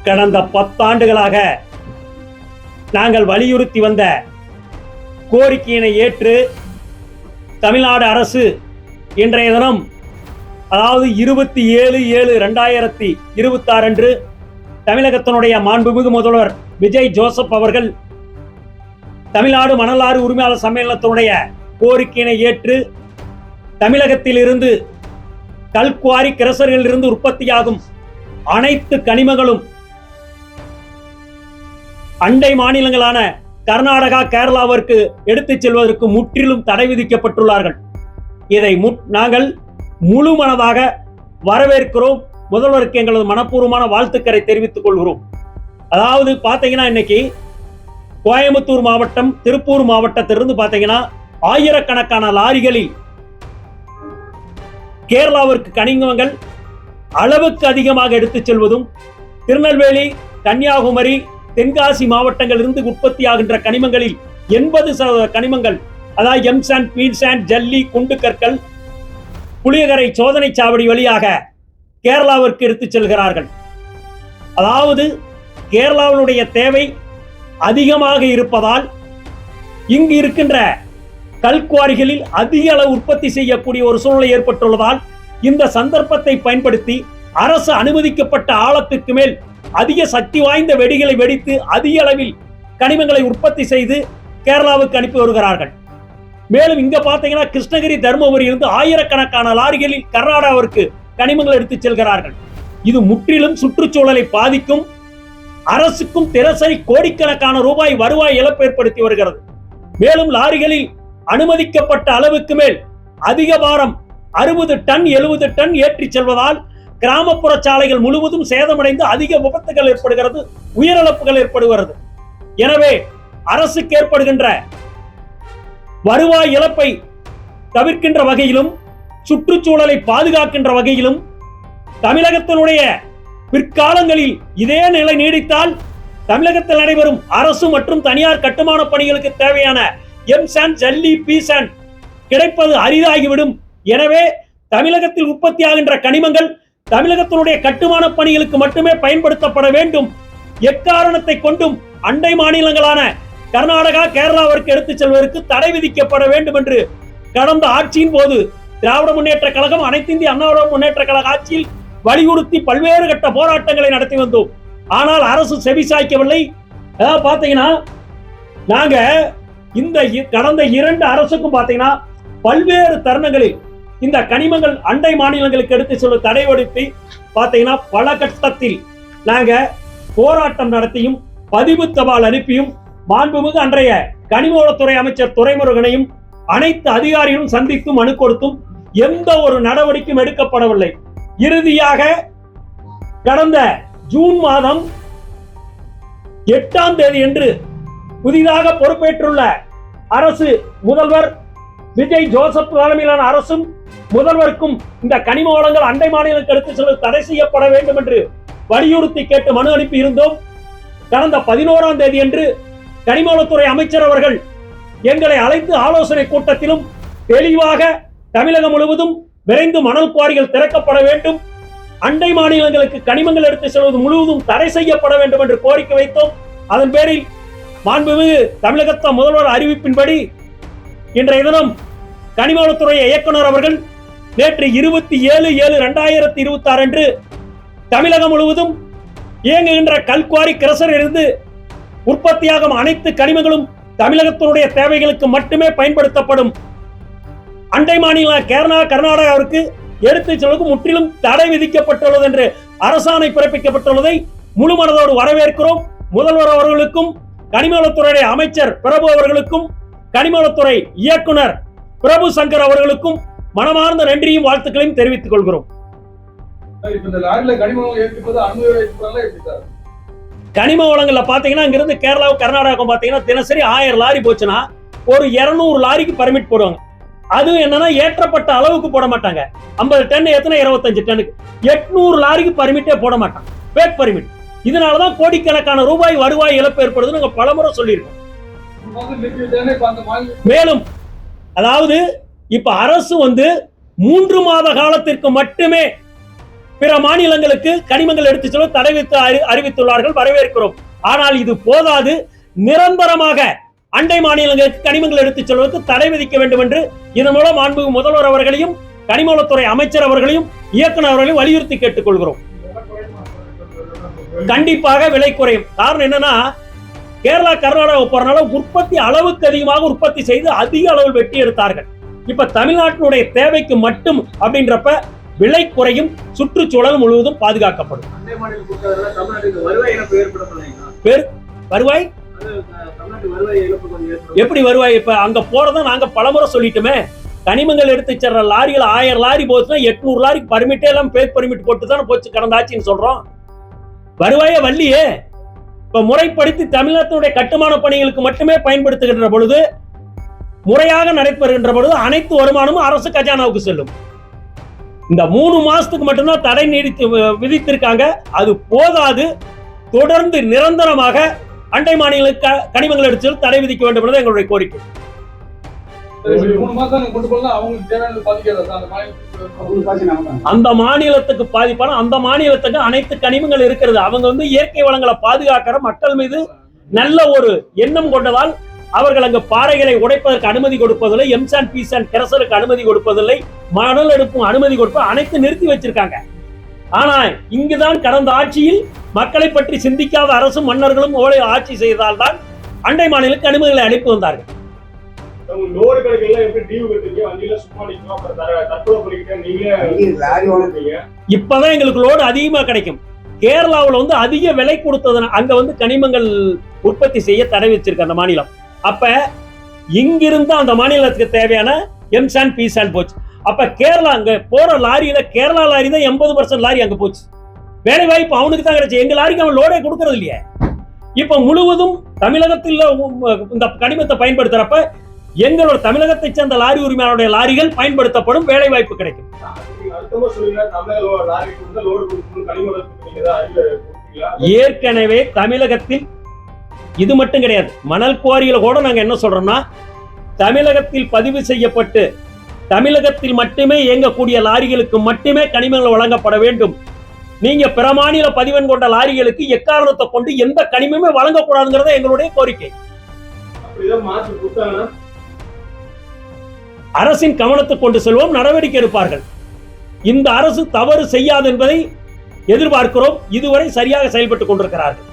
கடந்த 10 ஆண்டுகளாக நாங்கள் வலியுறுத்தி வந்த கோரிக்கையினை ஏற்று தமிழ்நாடு அரசு இன்றைய தினம், அதாவது 27/7/2026 அன்று தமிழகத்தினுடைய மாண்புமிகு முதல்வர் விஜய் ஜோசப் அவர்கள் தமிழ்நாடு மணலாறு உரிமையாளர் சம்மேளனத்தினுடைய கோரிக்கையினை ஏற்று தமிழகத்தில் இருந்து கல்குவாரி கிரசர்களில் இருந்து உற்பத்தியாகும் அனைத்து கனிமங்களும் அண்டை மாநிலங்களான கர்நாடகா, கேரளாவிற்கு எடுத்துச் செல்வதற்கு முற்றிலும் தடை விதிக்கப்பட்டுள்ளார்கள். இதை நாங்கள் முழு மனதாக வரவேற்கிறோம். முதல்வருக்கு எங்களது மனப்பூர்வமான வாழ்த்துக்களை தெரிவித்துக் கொள்கிறோம். அதாவது பாத்தீங்கன்னா, இன்னைக்கு கோயம்புத்தூர் மாவட்டம், திருப்பூர் மாவட்டத்திலிருந்து பாத்தீங்கன்னா ஆயிரக்கணக்கான லாரிகளில் கேரளாவிற்கு கனிமங்கள் அளவுக்கு அதிகமாக எடுத்துச் செல்வதும், திருநெல்வேலி, கன்னியாகுமரி, தென்காசி மாவட்டங்களில் இருந்து உற்பத்தியாகின்ற கனிமங்களில் 80% கனிமங்கள், அதாவது எம்சாண்ட், பீட்சாண்ட், ஜல்லி, குண்டு கற்கள் புளியகரை சோதனை சாவடி வழியாக கேரளாவிற்கு எடுத்துச் செல்கிறார்கள். அதாவது கேரளாவினுடைய தேவை அதிகமாக இருப்பதால் இங்கு இருக்கின்ற கல்குவாரிகளில் அதிக அளவு உற்பத்தி செய்யக்கூடிய ஒரு சூழ்நிலை ஏற்பட்டுள்ளதால் இந்த சந்தர்ப்பத்தை பயன்படுத்தி அரசு அனுமதிக்கப்பட்ட ஆழத்திற்கு மேல் அதிக சக்தி வாய்ந்த வெடிகளை வெடித்து அதிக அளவில் கனிமங்களை உற்பத்தி செய்து கேரளாவுக்கு அனுப்பி வருகிறார்கள். மேலும் இங்க பாத்தீங்கன்னா கிருஷ்ணகிரி, தருமபுரி இருந்து ஆயிரக்கணக்கான லாரிகளில் கர்நாடகாவிற்கு கனிமங்கள் எடுத்துச் செல்கிறார்கள். இது முற்றிலும் சுற்றுச்சூழலை பாதிக்கும், அரசுக்கும் தினசரி கோடிக்கணக்கான ரூபாய் வருவாய் இழப்பு ஏற்படுத்தி வருகிறது. மேலும் லாரிகளில் அனுமதிக்கப்பட்ட அளவுக்கு மேல் அதிக பாரம் 60 டன் 70 டன் ஏற்றி செல்வதால் கிராமப்புற சாலைகள் முழுவதும் சேதமடைந்து அதிக விபத்துகள் ஏற்படுகிறது, உயிரிழப்புகள் ஏற்படுகிறது. எனவே அரசுக்கு ஏற்படுகின்ற வருவாய் இழப்பை தவிர்க்கின்ற வகையிலும் சுற்றுச்சூழலை பாதுகாக்கின்ற வகையிலும் தமிழகத்தினுடைய பிற்காலங்களில் இதே நிலை நீடித்தால் தமிழகத்தில் நடைபெறும் அரசு மற்றும் தனியார் கட்டுமான பணிகளுக்கு தேவையான எம்சாண்ட், ஜல்லி, பீசாண்ட் கிடைப்பது அரிதாகிவிடும். எனவே தமிழகத்தில் உற்பத்தியாகின்ற கனிமங்கள் தமிழகத்தினுடைய கட்டுமான பணிகளுக்கு மட்டுமே பயன்படுத்தப்பட வேண்டும். எக்காரணத்தை கொண்டும் அண்டை மாநிலங்களான கர்நாடகா, கேரளாவிற்கு எடுத்துச் செல்வதற்கு தடை விதிக்கப்பட வேண்டும் என்று கடந்த ஆட்சியின் போது திராவிட முன்னேற்ற கழகம், அனைத்து இந்திய அண்ணா முன்னேற்ற கழக ஆட்சியில் வலியுறுத்தி பல்வேறு கட்ட போராட்டங்களை நடத்தி வந்தோம். ஆனால் அரசு செவிசாய்க்கவில்லை. அதாவது பாத்தீங்கன்னா, நாங்க இந்த கடந்த 2 அரசுக்கும் பாத்தீங்கன்னா பல்வேறு தருணங்களில் இந்த கனிமங்கள் அண்டை மாநிலங்களுக்கு எடுத்து செல்ல தடை விதித்து பாத்தீங்கன்னா பல கட்டத்தில் நாங்க போராட்டம் நடத்தியும் பதிவு தபால் அனுப்பியும் மாண்புமிகு அன்றைய கனிமவளத்துறை அமைச்சர் துரைமுருகனையும் அனைத்து அதிகாரிகளும் சந்தித்தும் மனு கொடுத்தும் எந்த ஒரு நடவடிக்கையும் எடுக்கப்படவில்லை. இறுதியாக கடந்த ஜூன் மாதம் 8ஆம் தேதி என்று புதிதாக பொறுப்பேற்றுள்ள அரசு, முதல்வர் விஜய் ஜோசப் தலைமையிலான அரசும் முதல்வருக்கும் இந்த கனிம வளங்கள் அண்டை மாநிலங்களுக்கு எடுத்து செல்ல தடை செய்யப்பட வேண்டும் என்று வலியுறுத்தி கேட்டு மனு அனுப்பி இருந்தோம். கடந்த 11ஆம் தேதி என்று கனிமவளத்துறை அமைச்சர் அவர்கள் எங்களை அழைத்து ஆலோசனை கூட்டத்திலும் தெளிவாக தமிழகம் முழுவதும் விரைந்து மணல் குவாரிகள் திறக்கப்பட வேண்டும், அண்டை மாநிலங்களுக்கு கனிமங்கள் எடுத்து செல்வது முழுவதும் தடை செய்யப்பட வேண்டும் என்று கோரிக்கை வைத்தோம். அதன் பேரில் மாண்புமிகு தமிழகத்த முதல்வர் அறிவிப்பின்படி இன்றைய தினம் கனிமவளத்துறை இயக்குனர் அவர்கள் நேற்று 27/7/2026 அன்று தமிழகம் முழுவதும் இயங்குகின்ற கல்குவாரி கிரசர் இருந்து உற்பத்தியாகும் அனைத்து கனிமங்களும் தமிழகத்தினுடைய தேவைகளுக்கு மட்டுமே பயன்படுத்தப்படும், அண்டை மாநில கேரளா, கர்நாடகாவிற்கு எடுத்துச் செல்வதற்கு முற்றிலும் தடை விதிக்கப்பட்டுள்ளது என்று அரசாணை பிறப்பிக்கப்பட்டுள்ளதை முழு மனதோடு வரவேற்கிறோம். முதல்வர் அவர்களுக்கும், கனிமவளத்துறை அமைச்சர் பிரபு அவர்களுக்கும், கனிமவளத்துறை இயக்குனர் பிரபு சங்கர் அவர்களுக்கும் மனமார்ந்த நன்றியும் வாழ்த்துக்களையும் தெரிவித்துக் கொள்கிறோம். கனிம வளங்கள்ல பாத்தீங்கன்னா இங்கிருந்து கேரளா, கர்நாடகா பாத்தீங்கன்னா தினசரி 1000 லாரி போச்சுன்னா ஒரு 200 லாரிக்கு பர்மிட் போடுவாங்க. அது என்னன்னா ஏற்றப்பட்ட அளவுக்கு போட மாட்டாங்க. 50 டன் எத்தனை 25 டன்னுக்கு 800 லாரிக்கு பர்மிட்டே போட மாட்டாங்க, ஃபேக் பர்மிட். இதனாலதான் கோடிக்கணக்கான ரூபாய் வருவாய் இழப்பு ஏற்படுதுன்னு நாங்க பலமுறை சொல்லியிருக்கோம். மேலும் அதாவது இப்ப அரசு 3 மாத காலத்திற்கு மட்டுமே பிற மாநிலங்களுக்கு கனிமங்கள் எடுத்துச் செல்ல தடை விதித்து அறிவித்துள்ளார்கள், வரவேற்கிறோம். ஆனால் இது போதாது, நிரந்தரமாக அண்டை மாநிலங்களுக்கு கனிமங்கள் எடுத்துச் செல்வதற்கு தடை விதிக்க வேண்டும் என்று இதன் மூலம் மாண்புமிகு முதல்வர் அவர்களையும் கனிமவளத்துறை அமைச்சர் அவர்களையும் இயக்குநர் அவர்களையும் வலியுறுத்தி கேட்டுக் கொள்கிறோம். கண்டிப்பாக விலை குறையும். காரணம் என்னன்னா, கேரளா கர்நாடகா போறனால உற்பத்தி அளவுக்கு அதிகமாக உற்பத்தி செய்து அதிக அளவில் வெட்டி எடுத்தார்கள். இப்ப தமிழ்நாட்டினுடைய தேவைக்கு மட்டும் அப்படின்றப்ப விலை குறையும், சுற்றுச்சூழல் முழுவதும் பாதுகாக்கப்படும். வருவாய் எப்படி வருவாய்? இப்ப அங்க போறத நாங்க பலமுறை சொல்லிட்டுமே, கனிமங்கள் எடுத்து செல்ற லாரிகள் 1000 லாரி போச்சுன்னா 800 லாரிக்கு பர்மிட்டே எல்லாம் பேக் பர்மிட் போட்டு தானே போச்சு கடந்த ஆட்சின்னு சொல்றோம். வருவாயே வள்ளியே. இப்ப முறைப்படுத்தி தமிழகத்தினுடைய கட்டுமான பணிகளுக்கு மட்டுமே பயன்படுத்துகின்ற பொழுது, முறையாக நடைபெறுகின்ற பொழுது அனைத்து வருமானமும் அரசு கஜானாவுக்கு செல்லும். இந்த 3 மாசத்துக்கு மட்டும்தான் தடை நீடித்து விதித்திருக்காங்க. அது போதாது, தொடர்ந்து நிரந்தரமாக அண்டை மாநிலங்களுக்கு கனிமங்கள் எடுத்து தடை விதிக்க வேண்டும் என்பது எங்களுடைய கோரிக்கை. அந்த மாநிலத்துக்கு பாதிப்பான அந்த மாநிலத்துக்கு அனைத்து கனிமங்கள் இருக்கிறது. அவங்க இயற்கை வளங்களை பாதுகாக்கிற மக்கள் மீது நல்ல ஒரு எண்ணம் கொண்டதால் அவர்கள் அங்கு பாறைகளை உடைப்பதற்கு அனுமதி கொடுப்பதில்லை, எம்சாண்ட் பீசாண்ட் கெரசலுக்கு அனுமதி கொடுப்பதில்லை, மணல் எடுப்பும் அனுமதி கொடுப்ப அனைத்து நிறுத்தி வச்சிருக்காங்க. ஆனா இங்குதான் கடந்த ஆட்சியில் மக்களை பற்றி சிந்திக்காத அரசும் மன்னர்களும் ஆட்சி செய்தால்தான் அண்டை மாநிலங்களுக்கு அனுமதிகளை அனுப்பி வந்தார்கள். இப்பதான் எங்களுக்கு லோடு அதிகமா கிடைக்கும். கேரளாவில் அதிக விலை கொடுத்தது, அங்க கனிமங்கள் உற்பத்தி செய்ய தடை வச்சிருக்க அந்த மாநிலம். அப்ப இங்கிருந்து அந்த மாநிலத்துக்கு தேவையான எம்சாண்ட் பீசாண்ட் போச்சு. அப்ப கேரளா அங்க போற லாரியில கேரளா லாரி தான் 80% லாரி அங்க போச்சு. வேலை வாய்ப்பு அவனுக்கு தான் கிடைச்சு, எங்க லாரிக்கு அவன் லோடே கொடுக்கறது இல்லையே. இப்ப முழுவதும் தமிழகத்தில் இந்த கனிமத்தை பயன்படுத்துறப்ப எங்களோட தமிழகத்தை சேர்ந்த லாரி உரிமையாளருடைய லாரிகள் பயன்படுத்தப்படும், வேலை வாய்ப்பு கிடைக்கும். ஏற்கனவே தமிழகத்தில் இது மட்டும் கிடையாது, மணல் குவாரியில கூட நாங்க என்ன சொல்றோம்னா, தமிழகத்தில் பதிவு செய்யப்பட்டு தமிழகத்தில் மட்டுமே இயங்கக்கூடிய லாரிகளுக்கு மட்டுமே கனிமங்கள் வழங்கப்பட வேண்டும். நீங்க பிற மாநில பதிவெண் கொண்ட லாரிகளுக்கு எக்காரணத்தை கொண்டு எந்த கனிமமே வழங்கக்கூடாதுங்கிறத எங்களுடைய கோரிக்கை. அரசின் கவனத்துக்கு கொண்டு செல்வோம், நடவடிக்கை எடுப்பார்கள். இந்த அரசு தவறு செய்யாது என்பதை எதிர்பார்க்கிறோம். இதுவரை சரியாக செயல்பட்டுக் கொண்டிருக்கிறார்கள்.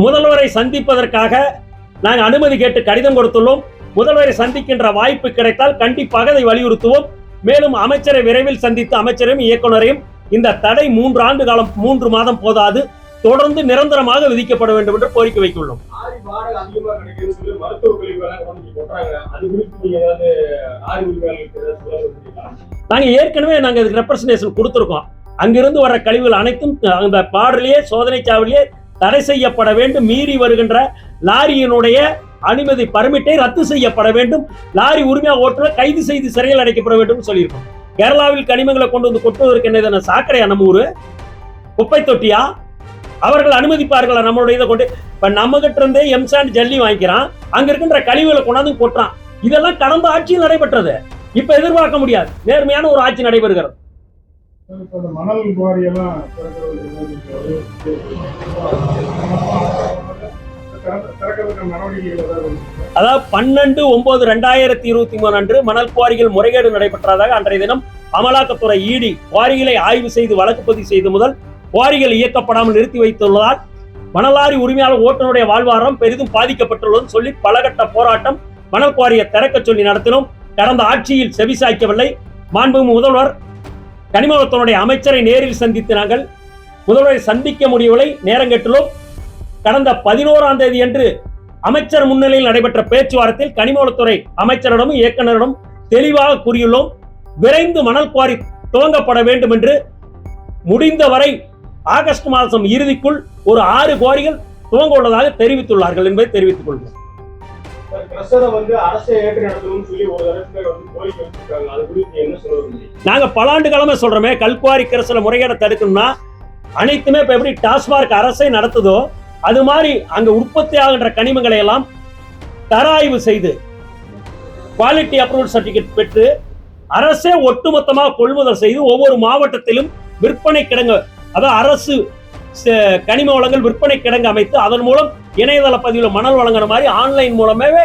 முதல்வரை சந்திப்பதற்காக நாங்கள் அனுமதி கேட்டு கடிதம் கொடுத்துள்ளோம். முதல்வரை சந்திக்கின்ற வாய்ப்பு கிடைத்தால் கண்டிப்பாக அதை வலியுறுத்துவோம். மேலும் அமைச்சரை விரைவில் சந்தித்து அமைச்சரையும் இயக்குநரையும் இந்த தடை 3 ஆண்டு காலம் 3 மாதம் போதாது, தொடர்ந்து நிரந்தரமாக விதிக்கப்பட வேண்டும் என்று கோரிக்கை வைத்துள்ளோம். நாங்க ஏற்கனவே ரெப்ரசன்டேஷன் கொடுத்திருக்கோம். அங்கிருந்து வர கழிவுகள் அனைத்தும் அந்த பார்டர்லயே சோதனை சாவடியே தடை செய்யப்பட வேண்டும். மீறி வருகின்ற லாரியினுடைய அனுமதி பர்மிட்டை ரத்து செய்யப்பட வேண்டும். லாரி உரிமையா ஓட்டுநர் கைது செய்து சிறையில் அடைக்கப்பட வேண்டும் சொல்லியிருக்கோம். கேரளாவில் கனிமங்களை கொண்டு கொட்டுவதற்கு என்ன சாக்கடையா? நம்ம ஊரு குப்பை தொட்டியா? அவர்கள் அனுமதிப்பார்களா நம்மளுடைய இதை கொண்டு? இப்ப நம்ம கிட்ட இருந்தே எம்சாண்ட் ஜல்லி வாங்கிக்கிறான், அங்க இருக்கின்ற கழிவுகளை கொண்டாந்து கொட்டுறான். இதெல்லாம் கடந்த ஆட்சியில் நடைபெற்றது. இப்ப எதிர்பார்க்க முடியாது, நேர்மையான ஒரு ஆட்சி நடைபெறுகிறது. மணல் குவாரியெல்லாம் அதாவது 12/9/2023 அன்று மணல் குவாரிகள் முறைகேடு நடைபெற்றதாக அன்றைய தினம் அமலாக்கத்துறை இடி குவாரிகளை ஆய்வு செய்து வழக்கு பதிவு செய்து முதல் குவாரிகள் இயக்கப்படாமல் நிறுத்தி வைத்துள்ளதால் மணலாரி உரிமையாளர் ஓட்டுநருடைய வாழ்வாதாரம் பெரிதும் பாதிக்கப்பட்டுள்ளது சொல்லி பலகட்ட போராட்டம் மணல் குவாரியை திறக்க சொல்லி நடத்தினோம். கடந்த ஆட்சியில் செவிசாய்க்கவில்லை. மாண்புமிகு முதல்வர் கனிமவளத்துறை அமைச்சரை நேரில் சந்தித்து நாங்கள் முதல்வரை சந்திக்க முடியவில்லை, நேரங்கெட்டுள்ளோம். கடந்த 11ஆம் தேதி அன்று அமைச்சர் முன்னிலையில் நடைபெற்ற பேச்சுவார்த்தையில் கனிமவளத்துறை அமைச்சரிடமும் இயக்குநரிடம் தெளிவாக கூறியுள்ளோம். விரைந்து மணல் குவாரி துவங்கப்பட வேண்டும் என்று முடிந்தவரை ஆகஸ்ட் மாதம் இறுதிக்குள் ஒரு 6 குவாரிகள் துவங்க உள்ளதாக தெரிவித்துள்ளார்கள் என்பதை தெரிவித்துக் கொள்கிறோம். நாங்க பல ஆண்டு காலமா சொல்றோமே, கல்குவாரி கிரசல முறைகேட தடுக்கணும்னா அனைத்துமே இப்ப எப்படி டாஸ்மார்க் அரசை நடத்துதோ அது மாதிரி அங்க உற்பத்தி ஆகின்ற கனிமங்களை எல்லாம் தர ஆய்வு செய்து குவாலிட்டி அப்ரூவல் சர்டிபிகேட் பெற்று அரசே ஒட்டுமொத்தமாக கொள்முதல் செய்து ஒவ்வொரு மாவட்டத்திலும் விற்பனை கிடங்கு, அதாவது அரசு கனிம வளங்கள் விற்பனை கிடங்கு அமைத்து அதன் மூலம் இணையதள பதிவில் மணல் வழங்குற மாதிரி ஆன்லைன் மூலமாவே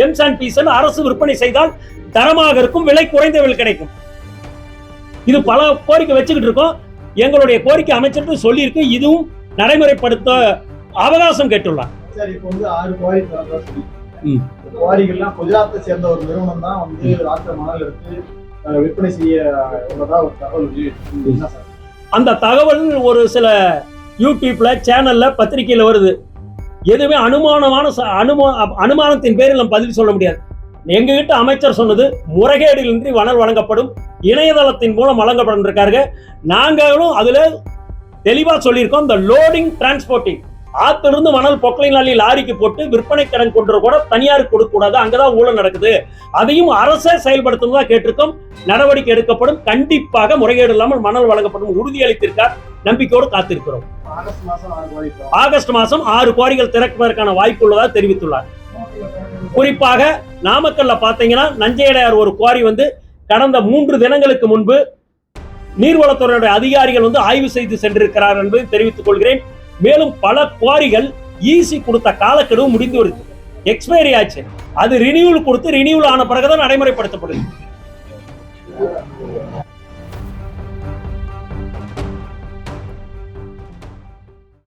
எம்சாண்ட் பீசன் அரசு விற்பனை செய்தால் தரமாக இருக்கும், விலை குறைந்த விலை கிடைக்கும். இது பல கோரிக்கை வச்சுக்கிட்டு இருக்கோம். எங்களுடைய கோரிக்கை அமைச்சருக்கு சொல்லியிருக்கு. இதுவும் நடைமுறைப்படுத்த அவகாசம் கேட்டுள்ளார். சார், இப்போ வந்து 6 குவாரி திறந்ததா சொல்லி குவாரிகள்லாம் குஜராத்தை சேர்ந்த ஒரு நிறுவனம் தான் வந்து ராத்திர மணல் எடுத்து விற்பனை செய்ய உள்ளதா ஒரு தகவல். அந்த தகவல் ஒரு சில யூடியூப்ல சேனல்ல பத்திரிகையில வருது. எதுவுமே அனுமானத்தின் பேரில் நம்ம பதில் சொல்ல முடியாது. எங்ககிட்ட அமைச்சர் சொன்னது முறைகேடிலின்றி மணல் வழங்கப்படும், இணையதளத்தின் மூலம் வழங்கப்படும் இருக்காருங்க. நாங்களும் அதுல தெளிவா சொல்லியிருக்கோம். இந்த லோடிங் டிரான்ஸ்போர்ட்டிங், ஆத்திலிருந்து மணல் பொக்லைன் லாரிக்கு போட்டு விற்பனை கடன் கொண்டு கூட தனியாருக்கு கொடுக்க கூடாது, அங்கதான் ஊழல் நடக்குது. அதையும் அரசே செயல்படுத்தும் கேட்டிருக்கோம். நடவடிக்கை எடுக்கப்படும். கண்டிப்பாக முறைகேடு இல்லாமல் மணல் வழங்கப்படும் உறுதியளித்திருக்கார். நம்பிக்கையோடு காத்திருக்கிறோம். ஆகஸ்ட் மாசம் 6 குவாரிகள் திறப்பதற்கான வாய்ப்பு உள்ளதா தெரிவித்துள்ளார். குறிப்பாக நாமக்கல்ல பாத்தீங்கன்னா நஞ்சையடையார் ஒரு குவாரி வந்து கடந்த 3 தினங்களுக்கு முன்பு நீர்வளத்துறையுடைய அதிகாரிகள் வந்து ஆய்வு செய்து சென்றிருக்கிறார் என்பதை தெரிவித்துக் கொள்கிறேன். மேலும் பல குவாரிகள் ஈசி கொடுத்த காலக்கெடு முடிந்து வருது, எக்ஸ்பைரி ஆச்சு. அது ரினியூவல் கொடுத்து ரினியூவல் ஆன பிறகுதான் நடைமுறைப்படுத்தப்படுது.